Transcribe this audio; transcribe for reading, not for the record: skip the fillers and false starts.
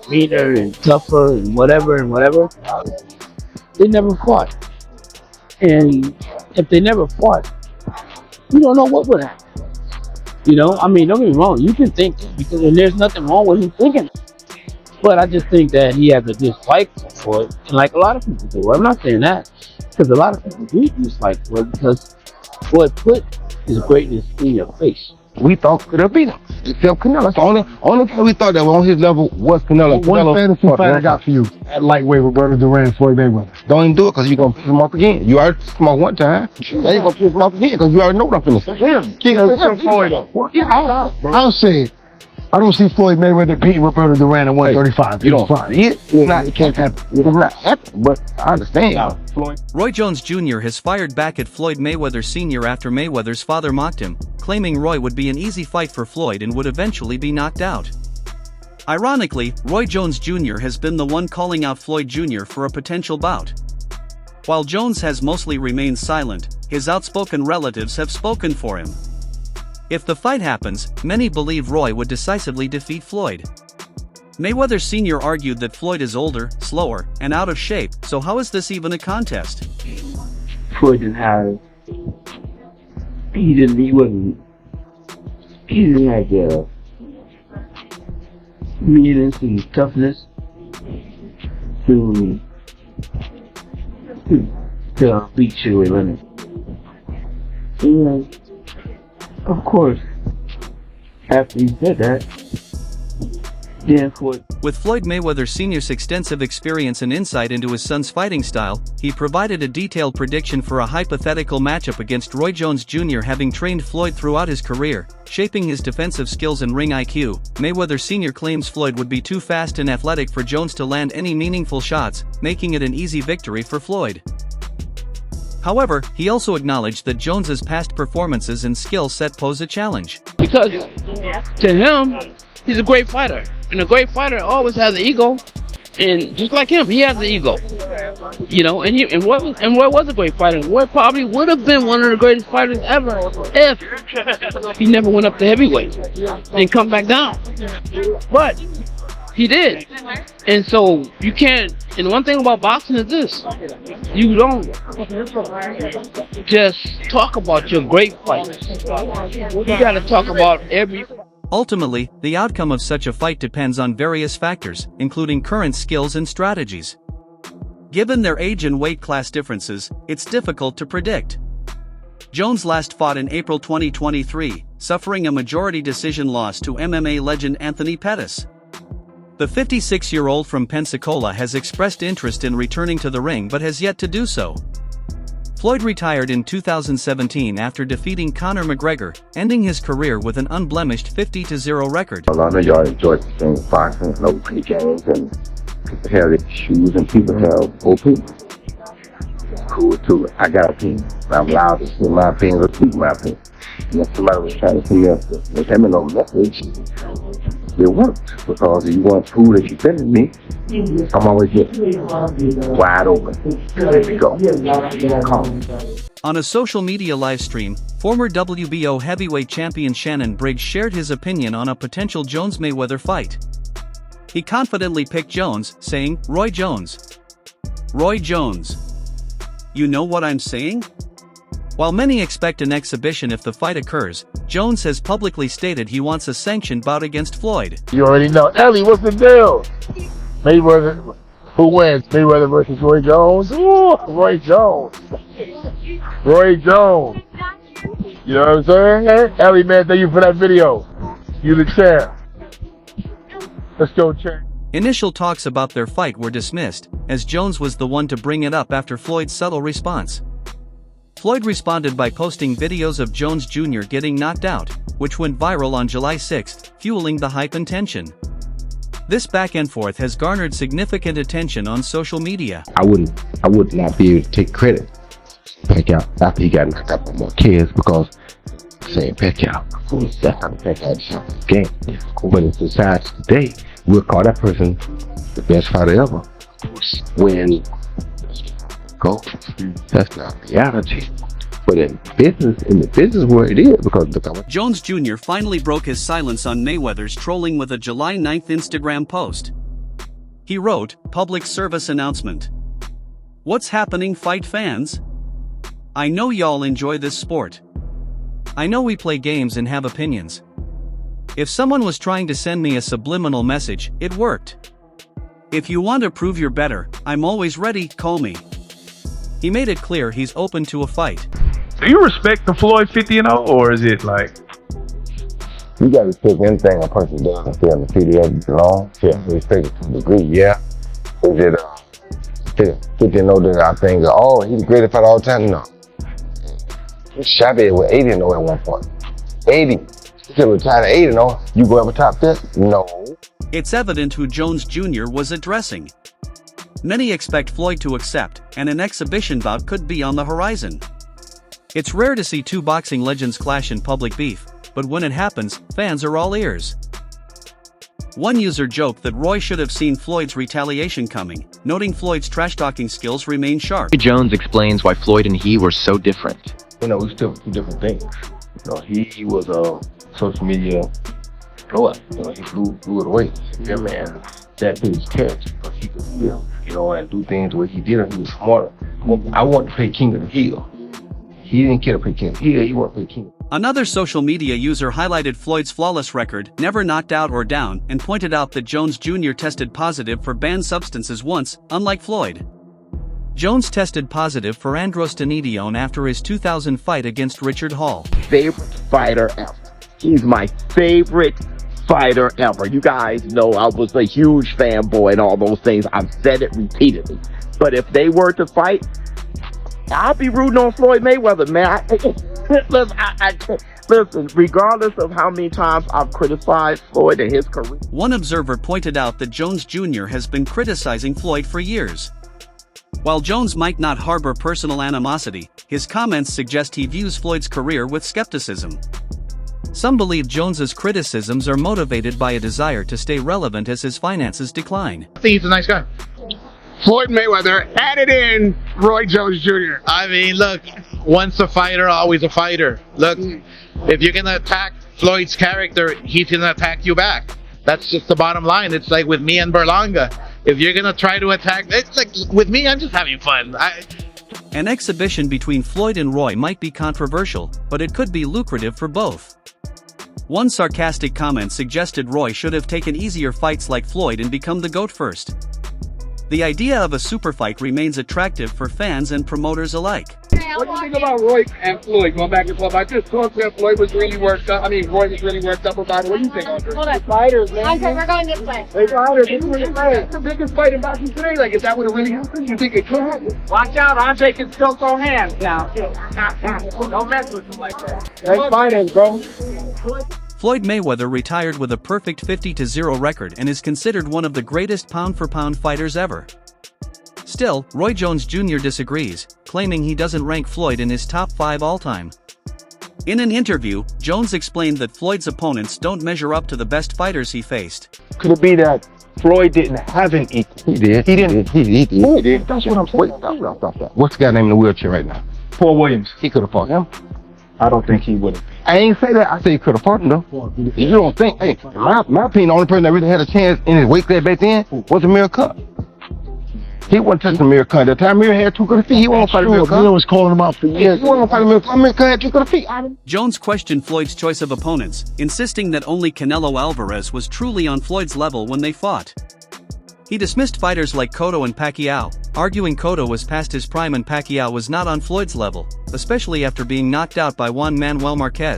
meaner and tougher and whatever, they never fought. And if they never fought, you don't know what would happen. I mean, don't get me wrong, you can think because and there's nothing wrong with him thinking. But I just think that he has a dislike for it, and like a lot of people do. I'm not saying that because a lot of people do dislike for it because Floyd put his greatness in your face. We thought Canelo beat him. Except Canelo. That's the only time we thought that on his level was Canelo. What fantasy fight I got for you at lightweight, Roberto Duran, Floyd Mayweather? Don't even do it because you're going to piss him off again. You already pissed him off one time. Now you're going to piss him off again because you already know what I'm finna say. I'll say it. I don't see Floyd Mayweather beating Roberto Duran at 135. You don't find it. It can't happen. It's not happening, but I understand. Roy Jones Jr. has fired back at Floyd Mayweather Sr. after Mayweather's father mocked him, claiming Roy would be an easy fight for Floyd and would eventually be knocked out. Ironically, Roy Jones Jr. has been the one calling out Floyd Jr. for a potential bout. While Jones has mostly remained silent, his outspoken relatives have spoken for him. If the fight happens, many believe Roy would decisively defeat Floyd. Mayweather Sr. argued that Floyd is older, slower, and out of shape, so how is this even a contest? Floyd didn't have, he didn't have the meanness and toughness to beat you with limit. And of course, after he said that, then Floyd. With Floyd Mayweather Sr.'s extensive experience and insight into his son's fighting style, he provided a detailed prediction for a hypothetical matchup against Roy Jones Jr. Having trained Floyd throughout his career, shaping his defensive skills and ring IQ, Mayweather Sr. claims Floyd would be too fast and athletic for Jones to land any meaningful shots, making it an easy victory for Floyd. However, he also acknowledged that Jones's past performances and skill set pose a challenge. Because to him, he's a great fighter. And a great fighter always has an ego. And just like him, he has an ego. And Roy was a great fighter. Roy probably would have been one of the greatest fighters ever if he never went up to heavyweight and come back down. But he did. And so you can't, and one thing about boxing is this, you don't just talk about your great fights. You gotta talk about every. Ultimately, the outcome of such a fight depends on various factors, including current skills and strategies. Given their age and weight class differences, it's difficult to predict. Jones last fought in April 2023, suffering a majority decision loss to MMA legend Anthony Pettis. The 56-year-old from Pensacola has expressed interest in returning to the ring but has yet to do so. Floyd retired in 2017 after defeating Conor McGregor, ending his career with an unblemished 50-0 record. A lot of y'all enjoy the same boxing and OP games and people have their shoes and people have OP. Cool too. I got a opinion. I'm allowed to say my opinion or speak my opinion. And if somebody was trying to see us to make them no message, it worked because you want to prove that you're telling me. I'm always wide open. There we go. On a social media live stream, former WBO heavyweight champion Shannon Briggs shared his opinion on a potential Jones-Mayweather fight. He confidently picked Jones, saying, "Roy Jones. Roy Jones. You know what I'm saying?" While many expect an exhibition if the fight occurs, Jones has publicly stated he wants a sanctioned bout against Floyd. You already know. Ellie, what's the deal? Mayweather, who wins? Mayweather versus Roy Jones? Ooh, Roy Jones. Roy Jones. You know what I'm saying? Ellie, man, thank you for that video. You the champ. Let's go, champ. Initial talks about their fight were dismissed, as Jones was the one to bring it up after Floyd's subtle response. Floyd responded by posting videos of Jones Jr. getting knocked out, which went viral on July 6, fueling the hype and tension. This back and forth has garnered significant attention on social media. I would not be able to take credit Pacquiao after he got knocked out by more kids because saying Pacquiao, that's not the Pacquiao game. But in society today, we'll call that person the best fighter ever. When go, that's not reality. But in the business world it is because look how Jones Jr. finally broke his silence on Mayweather's trolling with a July 9th Instagram post. He wrote, "Public service announcement. What's happening, fight fans? I know y'all enjoy this sport. I know we play games and have opinions. If someone was trying to send me a subliminal message, it worked. If you want to prove you're better, I'm always ready, call me." He made it clear he's open to a fight. Do you respect the Floyd 50-0, or is it like? You gotta respect anything a person does and feel the city as it belongs. Yeah, respect it to a degree, yeah. Is it 50-0 that I think, oh, he's the greatest fighter all the time? No. Shabby with 80-0 at one point. 80. Still retired at 80-0. You go ever top that? No. It's evident who Jones Jr. was addressing. Many expect Floyd to accept, and an exhibition bout could be on the horizon. It's rare to see two boxing legends clash in public beef, but when it happens, fans are all ears. One user joked that Roy should have seen Floyd's retaliation coming, noting Floyd's trash-talking skills remain sharp. Jones explains why Floyd and he were so different. You know, we still do different things. You know, he was a social media blow up. You know, he blew it away. Yeah, man, that dude's catch, because he could feel, you know, and do things the way he did it. He was smarter. I want to play King of the Hill. He didn't care to play King of the Hill, he wanted to play King. Another social media user highlighted Floyd's flawless record, never knocked out or down, and pointed out that Jones Jr. tested positive for banned substances once, unlike Floyd. Jones tested positive for androstenedione after his 2000 fight against Richard Hall. Favorite fighter ever. He's my favorite fighter ever. You guys know I was a huge fanboy and all those things. I've said it repeatedly. But if they were to fight, I'll be rooting on Floyd Mayweather, man. Listen, regardless of how many times I've criticized Floyd and his career. One observer pointed out that Jones Jr. has been criticizing Floyd for years. While Jones might not harbor personal animosity, his comments suggest he views Floyd's career with skepticism. Some believe Jones's criticisms are motivated by a desire to stay relevant as his finances decline. I think he's a nice guy. Floyd Mayweather added in Roy Jones Jr. I mean, look, once a fighter, always a fighter. Look, if you're gonna attack Floyd's character, he's gonna attack you back. That's just the bottom line. It's like with me and Berlanga. If you're gonna try to attack, it's like with me, I'm just having fun. An exhibition between Floyd and Roy might be controversial, but it could be lucrative for both. One sarcastic comment suggested Roy should have taken easier fights like Floyd and become the GOAT first. The idea of a super fight remains attractive for fans and promoters alike. What do you think about Roy and Floyd going back and forth? I just thought that Floyd was really worked up. I mean, Roy was really worked up about it. What do you think? Hold on. Fighters, man. Okay, we're going this way. They fighters. It's the biggest fight in boxing today. Like, if that would have really happened, you think it could happen? Watch out, Andre can still throw hands now. Don't mess with him like that. That's finance, bro. Floyd Mayweather retired with a perfect 50-0 record and is considered one of the greatest pound-for-pound fighters ever. Still, Roy Jones Jr. disagrees, claiming he doesn't rank Floyd in his top 5 all-time. In an interview, Jones explained that Floyd's opponents don't measure up to the best fighters he faced. Could it be that Floyd didn't have an equal? He did. He did. That's what I'm saying. Wait, stop. What's the guy named in the wheelchair right now? Paul Williams. He could have fought him. I don't think he would have. I ain't say that. I say he could have fought him, though. You don't think? Hey, my opinion, the only person that really had a chance in his weight class back then was Amir Khan. He wasn't touching Amir Khan. The time Amir had 2 good feet, he wasn't fighting Amir Khan. Amir was calling him out for years. He wasn't fighting Amir Khan. Amir Khan had 2 good feet. Jones questioned Floyd's choice of opponents, insisting that only Canelo Alvarez was truly on Floyd's level when they fought. He dismissed fighters like Cotto and Pacquiao, arguing Cotto was past his prime and Pacquiao was not on Floyd's level, especially after being knocked out by Juan Manuel Marquez.